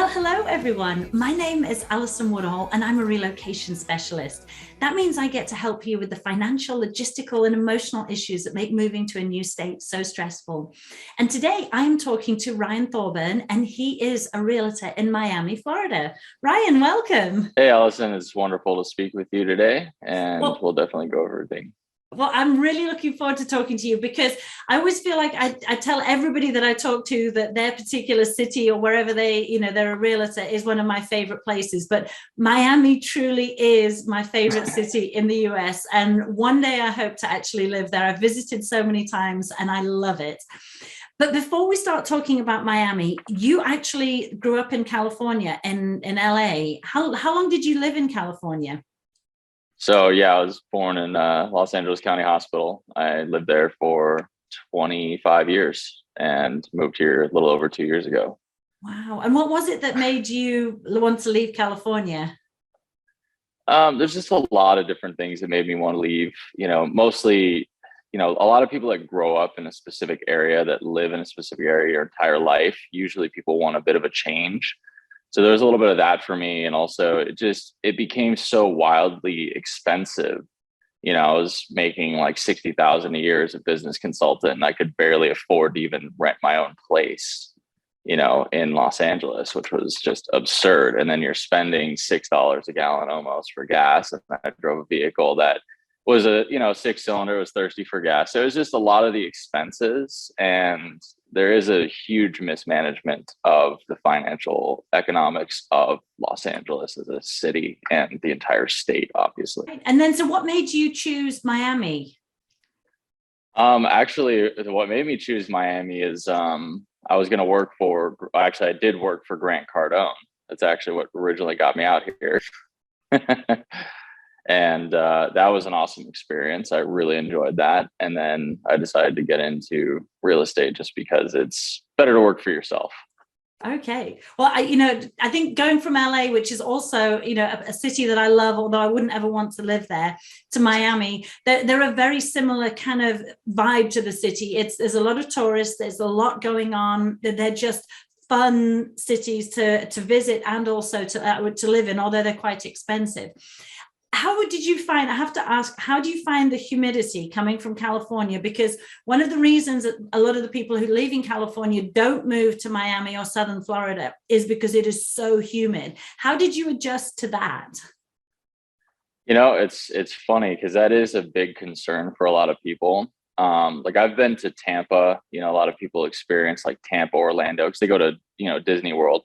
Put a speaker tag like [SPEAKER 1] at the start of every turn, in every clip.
[SPEAKER 1] Well, hello everyone. My name is Alison Woodall and I'm a relocation specialist. That means I get to help you with the financial, logistical, and emotional issues that make moving to a new state so stressful. And today I'm talking to Ryan Thorburn, and he is a realtor in Miami, Florida. Ryan, welcome.
[SPEAKER 2] Hey, Allison, it's wonderful to speak with you today, and
[SPEAKER 1] Well,
[SPEAKER 2] we'll definitely go over everything.
[SPEAKER 1] Well, I'm really looking forward to talking to you because I always feel like I tell everybody that I talk to that their particular city or wherever they're a realtor is one of my favorite places. But Miami truly is my favorite city in the US. And one day I hope to actually live there. I've visited so many times and I love it. But before we start talking about Miami, you actually grew up in California, in LA. How long did you live in California?
[SPEAKER 2] So, yeah, I was born in Los Angeles County Hospital. I lived there for 25 years and moved here a little over 2 years ago.
[SPEAKER 1] Wow. And what was it that made you want to leave California?
[SPEAKER 2] There's just a lot of different things that made me want to leave. Mostly, a lot of people that grow up in a specific area, that live in a specific area your entire life, usually people want a bit of a change. So there's a little bit of that for me. And also it became so wildly expensive. I was making like 60,000 a year as a business consultant, and I could barely afford to even rent my own place, in Los Angeles, which was just absurd. And then you're spending $6 a gallon almost for gas. And I drove a vehicle that was a, six cylinder, was thirsty for gas. So it was just a lot of the expenses. And there is a huge mismanagement of the financial economics of Los Angeles as a city and the entire state, obviously.
[SPEAKER 1] And then, so what made you choose Miami?
[SPEAKER 2] Actually, what made me choose Miami is I was going to I did work for Grant Cardone. That's actually what originally got me out here. And that was an awesome experience. I really enjoyed that. And then I decided to get into real estate just because it's better to work for yourself.
[SPEAKER 1] Okay. Well, I think going from LA, which is also, a city that I love, although I wouldn't ever want to live there, to Miami, they're a very similar kind of vibe to the city. There's a lot of tourists. There's a lot going on. They're just fun cities to visit and also to live in, although they're quite expensive. Did you find, I have to ask, how do you find the humidity coming from California? Because one of the reasons that a lot of the people who live in California don't move to Miami or Southern Florida is because it is so humid. How did you adjust to that?
[SPEAKER 2] It's funny because that is a big concern for a lot of people. Like I've been to Tampa, a lot of people experience like Tampa, Orlando, because they go to, Disney World.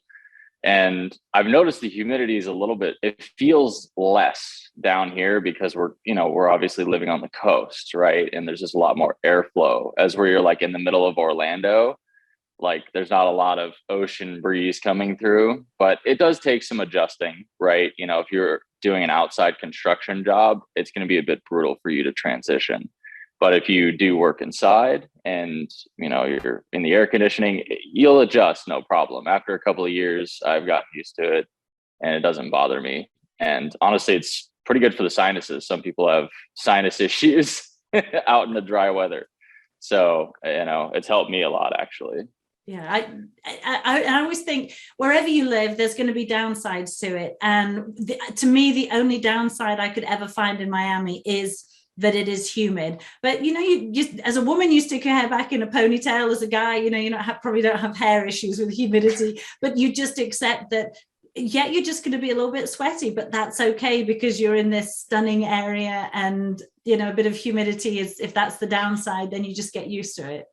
[SPEAKER 2] And I've noticed the humidity is it feels less down here because we're obviously living on the coast, right? And there's just a lot more airflow, as where you're like in the middle of Orlando, like there's not a lot of ocean breeze coming through, but it does take some adjusting, right? If you're doing an outside construction job, it's going to be a bit brutal for you to transition. But if you do work inside and, you're in the air conditioning, you'll adjust, no problem. After a couple of years, I've gotten used to it and it doesn't bother me. And honestly, it's pretty good for the sinuses. Some people have sinus issues out in the dry weather. So, it's helped me a lot, actually.
[SPEAKER 1] Yeah, I always think wherever you live, there's going to be downsides to it. And to me, the only downside I could ever find in Miami is that it is humid. But you just, as a woman, you stick your hair back in a ponytail. As a guy, probably don't have hair issues with humidity, but you just accept that. Yeah, you're just going to be a little bit sweaty, but that's okay because you're in this stunning area, and a bit of humidity is, if that's the downside, then you just get used to it.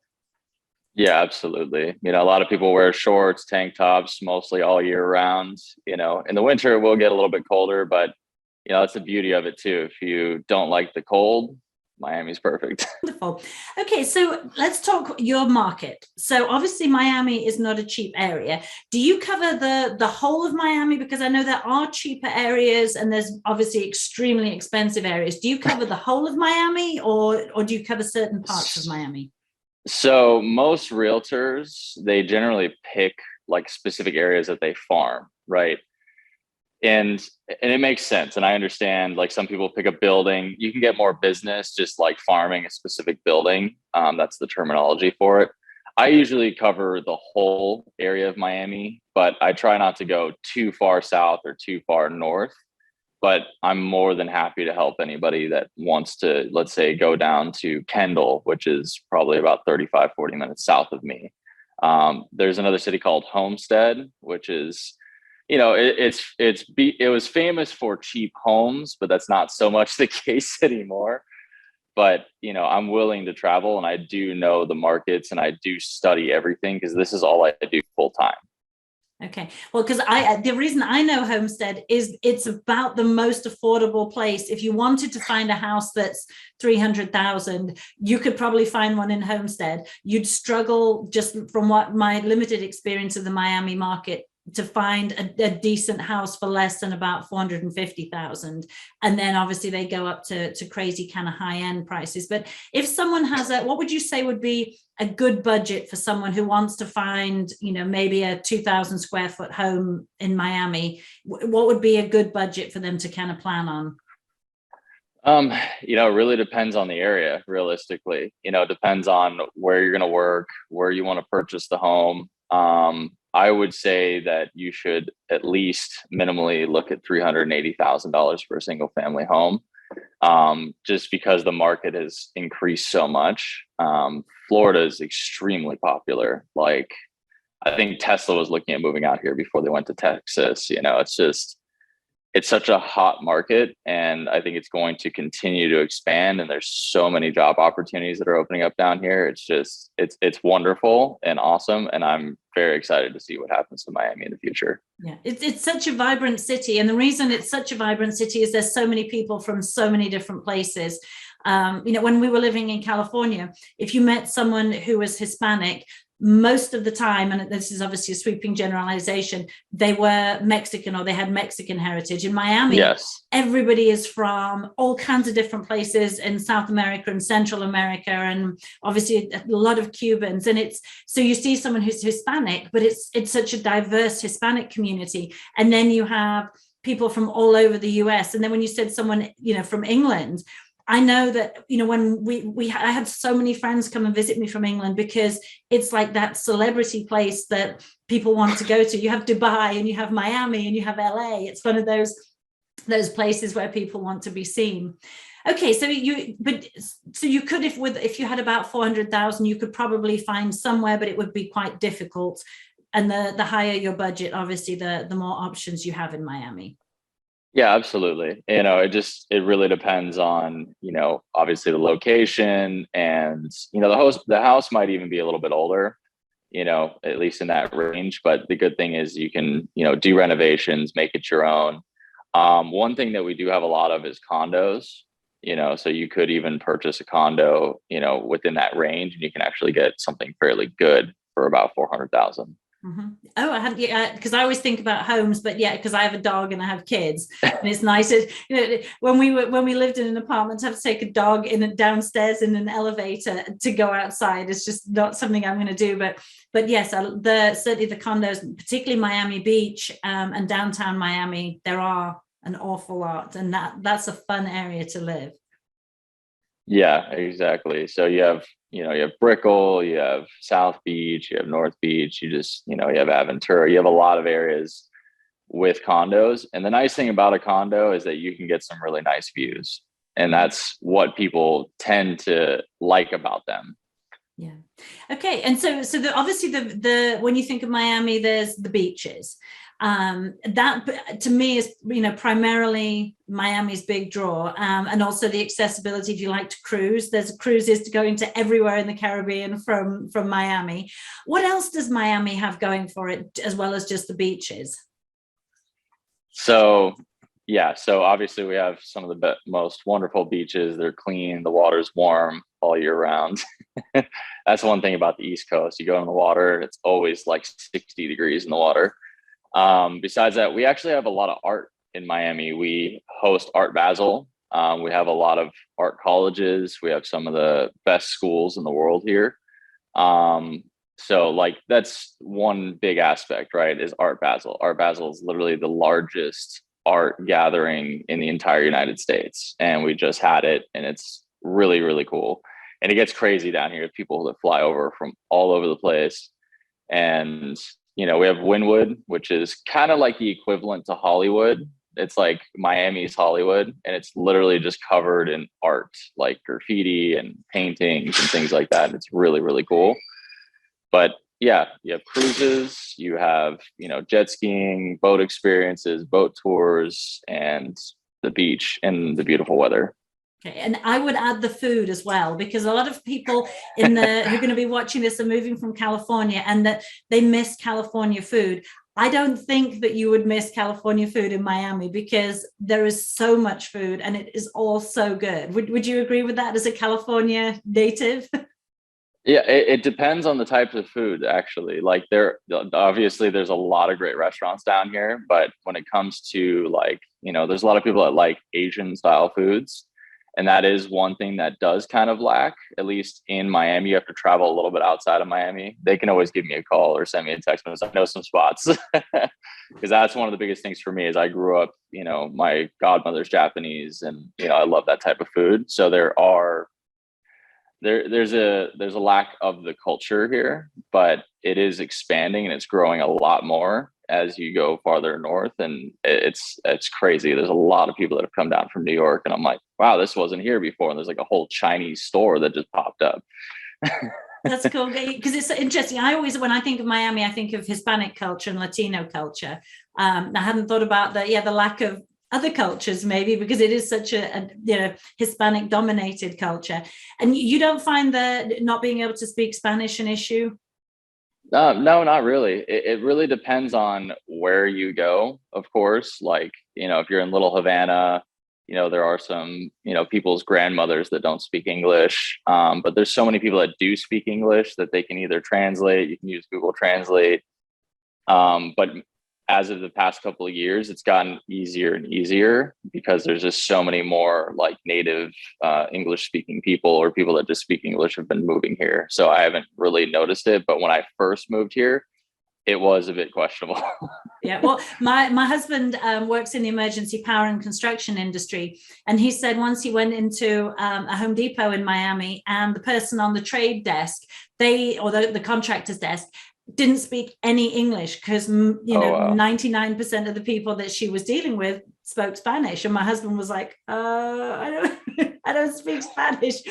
[SPEAKER 2] Yeah, absolutely. A lot of people wear shorts, tank tops, mostly all year round. In the winter, it will get a little bit colder, but that's the beauty of it too. If you don't like the cold, Miami's perfect.
[SPEAKER 1] Wonderful. Okay, so let's talk your market. So obviously Miami is not a cheap area. Do you cover the whole of Miami? Because I know there are cheaper areas and there's obviously extremely expensive areas. Do you cover the whole of Miami, or do you cover certain parts of Miami?
[SPEAKER 2] So most realtors, they generally pick like specific areas that they farm, right? And it makes sense. And I understand, like, some people pick a building. You can get more business just like farming a specific building. That's the terminology for it. I usually cover the whole area of Miami, but I try not to go too far south or too far north. But I'm more than happy to help anybody that wants to, let's say, go down to Kendall, which is probably about 35, 40 minutes south of me. There's another city called Homestead, which is, it was famous for cheap homes, but that's not so much the case anymore. But I'm willing to travel, and I do know the markets, and I do study everything because this is all I do full time.
[SPEAKER 1] Okay. Well, because the reason I know Homestead is it's about the most affordable place. If you wanted to find a house that's 300,000, you could probably find one in Homestead. You'd struggle, just from what my limited experience of the Miami market, to find a decent house for less than about 450,000. And then obviously they go up to crazy kind of high end prices. But if someone has what would you say would be a good budget for someone who wants to find, maybe a 2,000 square foot home in Miami? What would be a good budget for them to kind of plan on?
[SPEAKER 2] It really depends on the area, realistically. It depends on where you're going to work, where you want to purchase the home. I would say that you should at least minimally look at $380,000 for a single family home, just because the market has increased so much. Florida is extremely popular. Like, I think Tesla was looking at moving out here before they went to Texas. It's such a hot market, and I think it's going to continue to expand. And there's so many job opportunities that are opening up down here. It's wonderful and awesome. And I'm very excited to see what happens to Miami in the future.
[SPEAKER 1] Yeah, it's such a vibrant city. And the reason it's such a vibrant city is there's so many people from so many different places. When we were living in California, if you met someone who was Hispanic, most of the time, and this is obviously a sweeping generalization, they were Mexican or they had Mexican heritage. In Miami,
[SPEAKER 2] yes,
[SPEAKER 1] everybody is from all kinds of different places in South America and Central America, and obviously a lot of Cubans. And so you see someone who's Hispanic, but it's such a diverse Hispanic community. And then you have people from all over the US. And then when you said someone, from England, I know that, when I had so many friends come and visit me from England, because it's like that celebrity place that people want to go to. You have Dubai and you have Miami and you have LA. It's one of those places where people want to be seen. Okay, so you could, if you had about 400,000, you could probably find somewhere, but it would be quite difficult. And the higher your budget, obviously, the more options you have in Miami.
[SPEAKER 2] Yeah, absolutely. It really depends on, obviously the location, and, the house might even be a little bit older, at least in that range. But the good thing is you can, do renovations, make it your own. One thing that we do have a lot of is condos, so you could even purchase a condo, within that range, and you can actually get something fairly good for about 400,000.
[SPEAKER 1] Mm-hmm. Oh, I hadn't, because I always think about homes, but because I have a dog and I have kids, and it's nice. When we lived in an apartment, to have to take a dog downstairs in an elevator to go outside is just not something I'm going to do. But yes, certainly the condos, particularly Miami Beach and downtown Miami, there are an awful lot, and that's a fun area to live.
[SPEAKER 2] Yeah, exactly. So you have Brickell, you have South Beach, you have North Beach, you have Aventura, you have a lot of areas with condos. And the nice thing about a condo is that you can get some really nice views. And that's what people tend to like about them.
[SPEAKER 1] Yeah. Okay. And so obviously the when you think of Miami, there's the beaches. That to me is, primarily Miami's big draw, and also the accessibility. If you like to cruise, there's cruises to go into everywhere in the Caribbean from Miami. What else does Miami have going for it, as well as just the beaches?
[SPEAKER 2] So obviously we have some of the most wonderful beaches. They're clean, the water's warm all year round. That's one thing about the East Coast. You go in the water, it's always like 60 degrees in the water. Besides that, we actually have a lot of art in Miami. We host Art Basel. We have a lot of art colleges. We have some of the best schools in the world here. So that's one big aspect, right? Is Art Basel. Art Basel is literally the largest art gathering in the entire United States. And we just had it, and it's really, really cool. And it gets crazy down here. People that fly over from all over the place. And, we have Wynwood, which is kind of like the equivalent to Hollywood. It's like Miami's Hollywood, and it's literally just covered in art, like graffiti and paintings and things like that. It's really, really cool. But yeah, you have cruises, you have, jet skiing, boat experiences, boat tours, and the beach and the beautiful weather.
[SPEAKER 1] Okay. And I would add the food as well, because a lot of people who are going to be watching this are moving from California and that they miss California food. I don't think that you would miss California food in Miami, because there is so much food and it is all so good. Would you agree with that as a California native?
[SPEAKER 2] Yeah, it depends on the types of food, actually. Like obviously there's a lot of great restaurants down here, but when it comes to there's a lot of people that like Asian style foods. And that is one thing that does kind of lack, at least in Miami. You have to travel a little bit outside of Miami. They can always give me a call or send me a text message. I know some spots, because that's one of the biggest things for me. Is I grew up, my godmother's Japanese, and I love that type of food. So there's a lack of the culture here, but it is expanding and it's growing a lot more as you go farther north, and it's crazy. There's a lot of people that have come down from New York, and I'm like, wow, this wasn't here before. And there's like a whole Chinese store that just popped up.
[SPEAKER 1] That's cool, because it's interesting. When I think of Miami, I think of Hispanic culture and Latino culture. I hadn't thought about the lack of other cultures, maybe because it is such a Hispanic dominated culture. And you don't find that not being able to speak Spanish an issue?
[SPEAKER 2] No, not really. It really depends on where you go, of course. Like, if you're in Little Havana, there are some, people's grandmothers that don't speak English. But there's so many people that do speak English that they can either translate. You can use Google Translate. But as of the past couple of years, it's gotten easier and easier, because there's just so many more like native English speaking people, or people that just speak English, have been moving here. So I haven't really noticed it. But when I first moved here, it was a bit questionable.
[SPEAKER 1] Yeah, well, my husband works in the emergency power and construction industry. And he said once he went into a Home Depot in Miami, and the person on the trade desk, the contractor's desk, didn't speak any English, because 99% of the people that she was dealing with spoke Spanish, and my husband was like, I don't speak Spanish.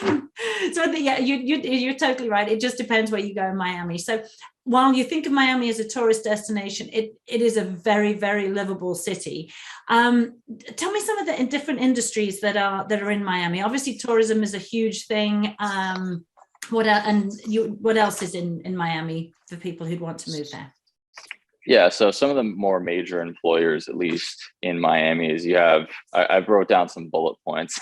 [SPEAKER 1] So yeah, you're totally right. It just depends where you go in Miami. So while you think of Miami as a tourist destination, it is a very, very livable city. Tell me some of the different industries that are in Miami. Obviously, tourism is a huge thing. What else is in Miami for people who'd want to move there?
[SPEAKER 2] Yeah, so some of the more major employers, at least in Miami, is I've wrote down some bullet points.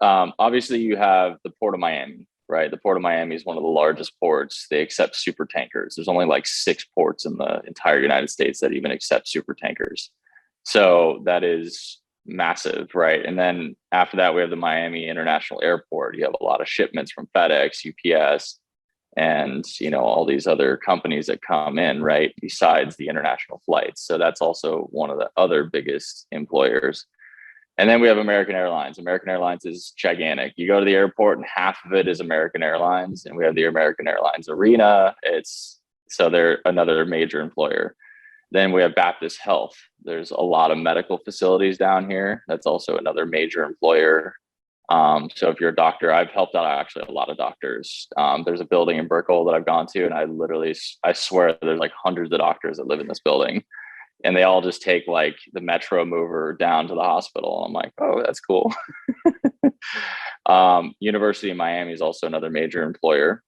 [SPEAKER 2] Obviously, you have the Port of Miami, right? The Port of Miami is one of the largest ports. They accept super tankers. There's only like 6 ports in the entire United States that even accept super tankers. So that is massive, right? And then after that, we have the Miami International Airport. You have a lot of shipments from FedEx, UPS, and all these other companies that come in, right, besides the international flights. So that's also one of the other biggest employers. And then we have American Airlines. American Airlines is gigantic. You go to the airport and half of it is American Airlines, and we have the American Airlines Arena. So they're another major employer. Then we have Baptist Health. There's a lot of medical facilities down here. That's also another major employer. So if you're a doctor, I've helped out actually a lot of doctors. There's a building in Brickell that I've gone to, and I swear there's like hundreds of doctors that live in this building, and they all just take like the Metro mover down to the hospital. I'm like, oh, that's cool. University of Miami is also another major employer.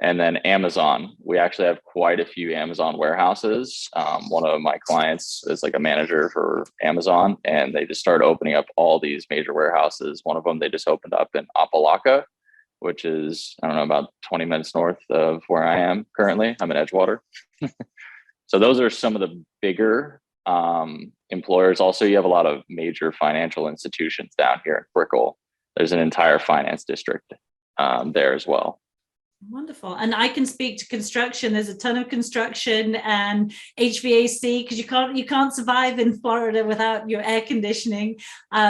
[SPEAKER 2] And then Amazon, we actually have quite a few Amazon warehouses. One of my clients is like a manager for Amazon, and they just started opening up all these major warehouses. One of them they just opened up in Apalaca, which is, I don't know, about 20 minutes north of where I am currently. I'm in Edgewater. So those are some of the bigger employers. Also, you have a lot of major financial institutions down here in Brickell. There's an entire finance district there as well.
[SPEAKER 1] Wonderful. And I can speak to construction. There's a ton of construction and HVAC, because you can't survive in Florida without your air conditioning,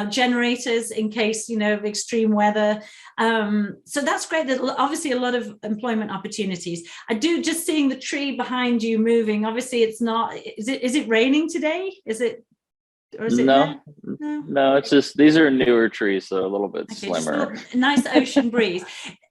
[SPEAKER 1] generators in case, of extreme weather. So that's great. There's obviously a lot of employment opportunities. I do, just seeing the tree behind you moving. Obviously it's not, is it raining today? Is it, or is it?
[SPEAKER 2] No,
[SPEAKER 1] No.
[SPEAKER 2] no, it's just, these are newer trees, so a little bit
[SPEAKER 1] Okay,
[SPEAKER 2] slimmer.
[SPEAKER 1] just a nice ocean breeze.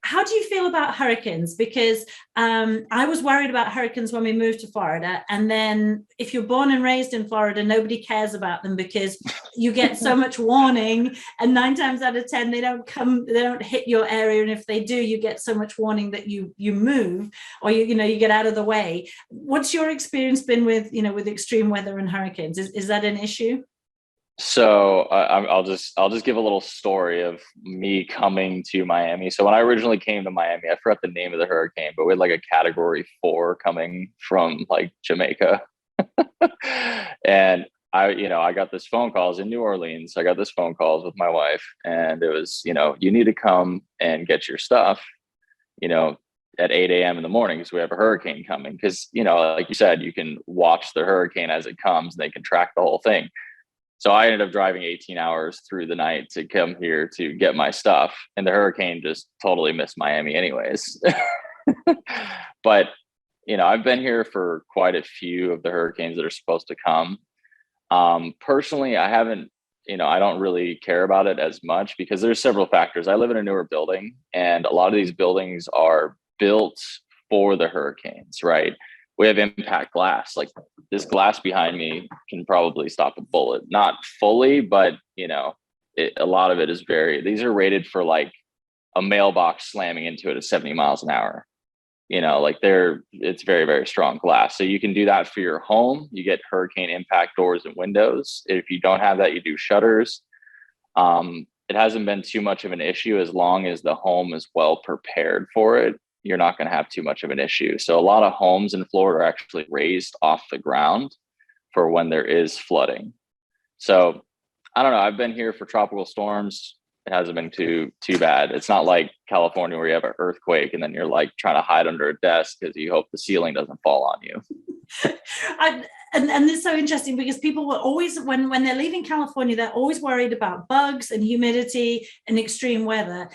[SPEAKER 1] How do you feel about hurricanes? Because I was worried about hurricanes when we moved to Florida. And then if you're born and raised in Florida, nobody cares about them because you get so much warning. And 9 times out of 10, they don't hit your area. And if they do, you get so much warning that you move, or you get out of the way. What's your experience been with, with extreme weather and hurricanes? Is that an issue?
[SPEAKER 2] So I'll just give a little story of me coming to Miami. So when I originally came to Miami, I forgot the name of the hurricane, but we had like a category 4 coming from like Jamaica. And I got this phone calls in New Orleans. I got this phone calls with my wife, and it was, you need to come and get your stuff, at 8 a.m. in the morning because we have a hurricane coming. Because, like you said, you can watch the hurricane as it comes, and they can track the whole thing. So I ended up driving 18 hours through the night to come here to get my stuff. And the hurricane just totally missed Miami anyways. But, I've been here for quite a few of the hurricanes that are supposed to come. Personally, I haven't, I don't really care about it as much because there's several factors. I live in a newer building, and a lot of these buildings are built for the hurricanes, right? We have impact glass. Like this glass behind me can probably stop a bullet. Not fully, but a lot of it is these are rated for like a mailbox slamming into it at 70 miles an hour. It's very, very strong glass. So you can do that for your home. You get hurricane impact doors and windows. If you don't have that, you do shutters. It hasn't been too much of an issue as long as the home is well prepared for it. You're not going to have too much of an issue. So a lot of homes in Florida are actually raised off the ground for when there is flooding. So I don't know. I've been here for tropical storms. It hasn't been too bad. It's not like California where you have an earthquake and then you're like trying to hide under a desk because you hope the ceiling doesn't fall on you.
[SPEAKER 1] And it's so interesting because people were always, when they're leaving California, they're always worried about bugs and humidity and extreme weather.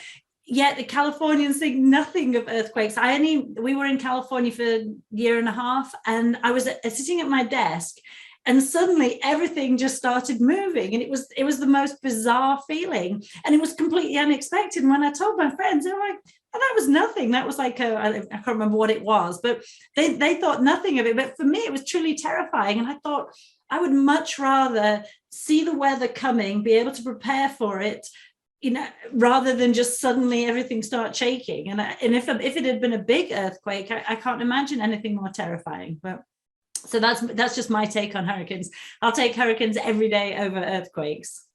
[SPEAKER 1] Yet the Californians think nothing of earthquakes. We were in California for a year and a half, and I was sitting at my desk, and suddenly everything just started moving, and it was the most bizarre feeling, and it was completely unexpected. And when I told my friends, they were like, "Oh, that was nothing. That was like I can't remember what it was, but they thought nothing of it. But for me, it was truly terrifying, and I thought I would much rather see the weather coming, be able to prepare for it, rather than just suddenly everything start shaking. And if it had been a big earthquake, I can't imagine anything more terrifying. But so that's just my take on hurricanes. I'll take hurricanes every day over earthquakes.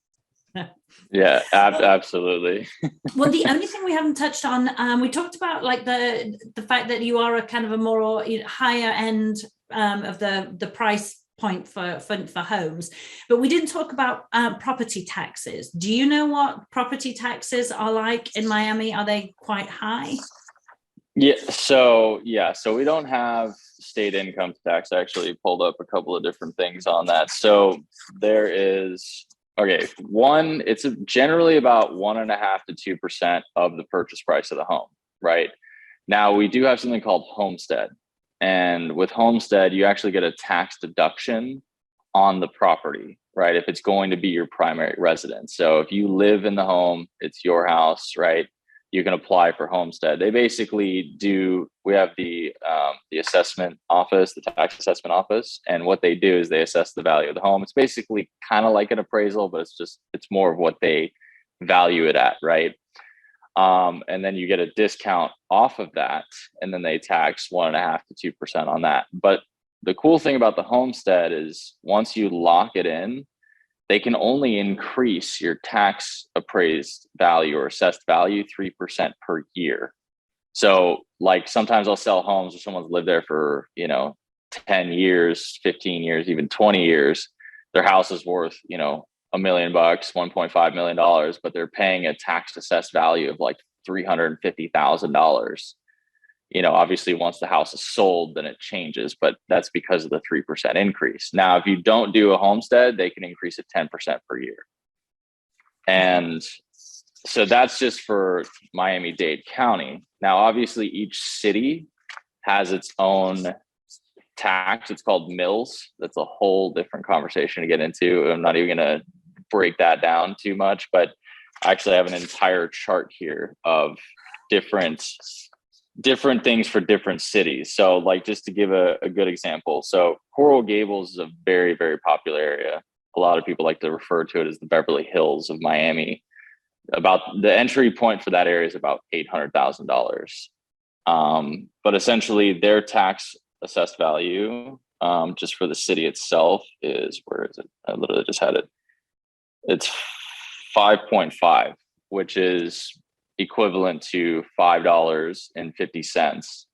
[SPEAKER 2] Yeah, absolutely.
[SPEAKER 1] Well, the only thing we haven't touched on, we talked about like the fact that you are a kind of a more higher end of the price point for homes, but we didn't talk about property taxes. Do you know what property taxes are like in Miami? Are they quite high?
[SPEAKER 2] So we don't have state income tax. I actually pulled up a couple of different things on that. So there is, it's generally about 1.5% to 2% of the purchase price of the home, right? Now we do have something called homestead. And with homestead, you actually get a tax deduction on the property, right? If it's going to be your primary residence. So if you live in the home, it's your house, right? You can apply for homestead. They basically we have the assessment office, the tax assessment office. And what they do is they assess the value of the home. It's basically kind of like an appraisal, but it's more of what they value it at, right? And then you get a discount off of that, and then they tax 1.5% to 2% on that. But the cool thing about the homestead is once you lock it in, they can only increase your tax appraised value or assessed value 3% per year. So like sometimes I'll sell homes where someone's lived there for 10 years, 15 years, even 20 years. Their house is worth $1 million, $1.5 million, but they're paying a tax assessed value of like $350,000. Obviously once the house is sold, then it changes, but that's because of the 3% increase. Now, if you don't do a homestead, they can increase it 10% per year. And so that's just for Miami-Dade County. Now, obviously each city has its own tax. It's called mills. That's a whole different conversation to get into. I'm not even going to break that down too much, but I actually have an entire chart here of different things for different cities. So like, just to give a good example. So Coral Gables is a very, very popular area. A lot of people like to refer to it as the Beverly Hills of Miami. About the entry point for that area is about $800,000. But essentially their tax assessed value, just for the city itself is, where is it? I literally just had it. It's 5.5, which is equivalent to $5.50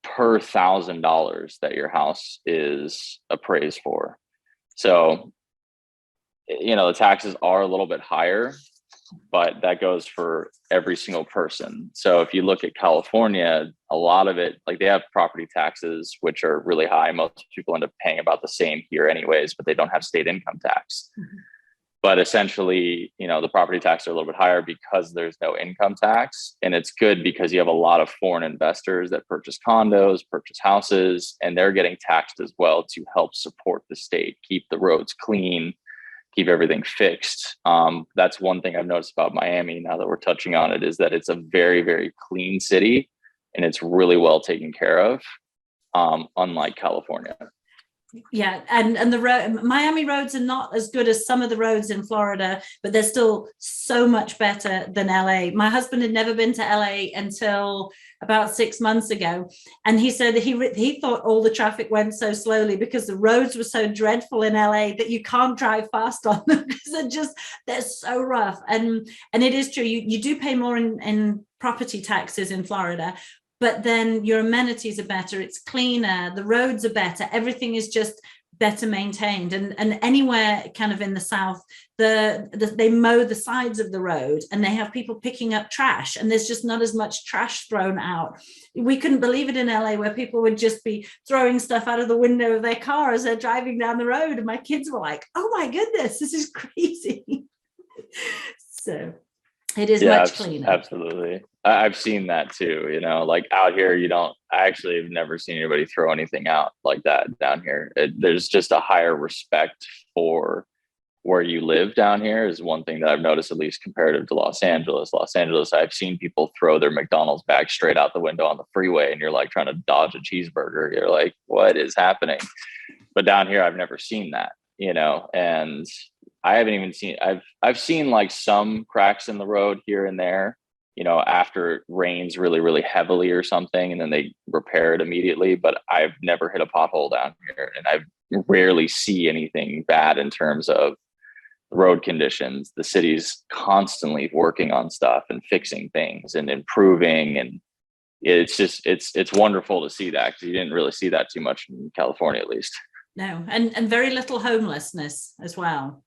[SPEAKER 2] per $1,000 that your house is appraised for. So, the taxes are a little bit higher, but that goes for every single person. So if you look at California, a lot of it, like, they have property taxes, which are really high. Most people end up paying about the same here anyways, but they don't have state income tax. Mm-hmm. But essentially, the property taxes are a little bit higher because there's no income tax. And it's good because you have a lot of foreign investors that purchase condos, purchase houses, and they're getting taxed as well to help support the state, keep the roads clean, keep everything fixed. That's one thing I've noticed about Miami, now that we're touching on it, is that it's a very, very clean city and it's really well taken care of, unlike California.
[SPEAKER 1] Yeah, and the Miami roads are not as good as some of the roads in Florida, but they're still so much better than LA. My husband had never been to LA until about 6 months ago, and he said he thought all the traffic went so slowly because the roads were so dreadful in LA that you can't drive fast on them because they're so rough. And it is true, you do pay more in property taxes in Florida, but then your amenities are better, it's cleaner, the roads are better, everything is just better maintained. And anywhere kind of in the South, they mow the sides of the road and they have people picking up trash, and there's just not as much trash thrown out. We couldn't believe it in LA, where people would just be throwing stuff out of the window of their car as they're driving down the road. And my kids were like, oh my goodness, this is crazy. So it is much cleaner.
[SPEAKER 2] Absolutely. I've seen that too, like out here, I actually have never seen anybody throw anything out like that down here. There's just a higher respect for where you live down here is one thing that I've noticed, at least comparative to Los Angeles. I've seen people throw their McDonald's bag straight out the window on the freeway, and you're like trying to dodge a cheeseburger. You're like, what is happening? But down here, I've never seen that, and I haven't even seen, I've seen like some cracks in the road here and there, after it rains really, really heavily or something, and then they repair it immediately. But I've never hit a pothole down here, and I rarely see anything bad in terms of road conditions. The city's constantly working on stuff and fixing things and improving. And it's just, it's wonderful to see that, because you didn't really see that too much in California, at least.
[SPEAKER 1] No, and very little homelessness as well.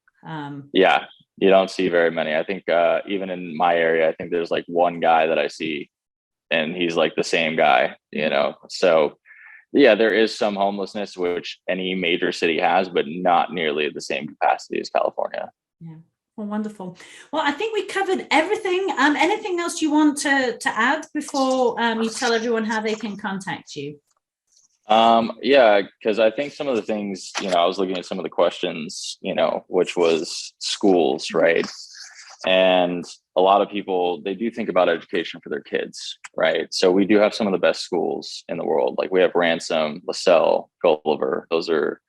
[SPEAKER 2] Yeah, you don't see very many. I think even in my area, I think there's like one guy that I see, and he's like the same guy, So yeah, there is some homelessness, which any major city has, but not nearly the same capacity as California.
[SPEAKER 1] Yeah. Well, wonderful. Well, I think we covered everything. Anything else you want to add before you tell everyone how they can contact you?
[SPEAKER 2] Yeah, because I think some of the things, I was looking at some of the questions, which was schools, right? And a lot of people, they do think about education for their kids, right? So we do have some of the best schools in the world. Like we have Ransom, LaSalle, Gulliver. Those are,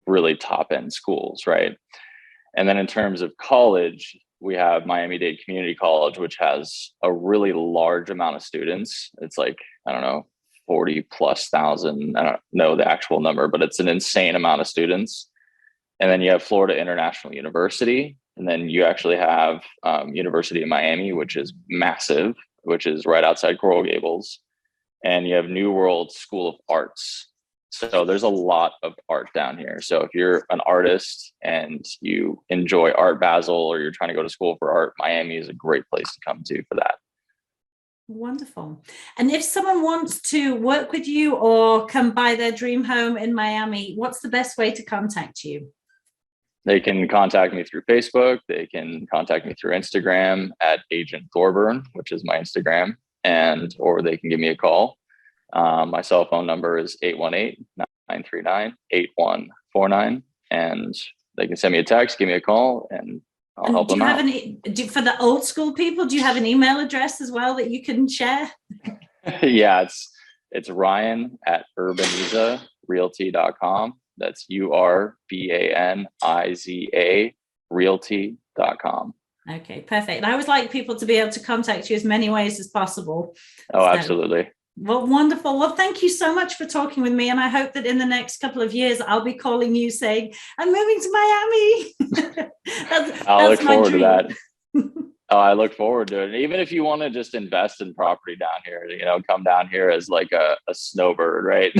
[SPEAKER 2] really top end schools, right? And then in terms of college, we have Miami-Dade Community College, which has a really large amount of students. It's like, I don't know, 40,000+. I don't know the actual number, but it's an insane amount of students. And then you have Florida International University. And then you actually have University of Miami, which is massive, which is right outside Coral Gables. And you have New World School of Arts. So there's a lot of art down here. So if you're an artist and you enjoy Art Basel, or you're trying to go to school for art, Miami is a great place to come to for that.
[SPEAKER 1] Wonderful. And if someone wants to work with you or come buy their dream home in Miami, what's the best way to contact you?
[SPEAKER 2] They can contact me through Facebook. They can contact me through Instagram at Agent Thorburn, which is my Instagram, or they can give me a call. My cell phone number is 818-939-8149, and they can send me a text, give me a call, and I'll help them out.
[SPEAKER 1] For the old school people, do you have an email address as well that you can share?
[SPEAKER 2] Yeah, it's Ryan at urbaniza.realty.com. That's URBANIZA realty.com.
[SPEAKER 1] Okay, perfect. And I always like people to be able to contact you as many ways as possible.
[SPEAKER 2] Oh, absolutely.
[SPEAKER 1] Well, wonderful. Well, thank you so much for talking with me. And I hope that in the next couple of years, I'll be calling you saying, I'm moving to Miami.
[SPEAKER 2] I'll look forward to that. Oh, I look forward to it. Even if you want to just invest in property down here, come down here as like a snowbird, right?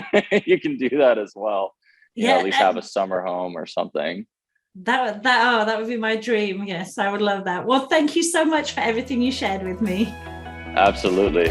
[SPEAKER 2] You can do that as well. At least have a summer home or something.
[SPEAKER 1] That would be my dream. Yes, I would love that. Well, thank you so much for everything you shared with me.
[SPEAKER 2] Absolutely.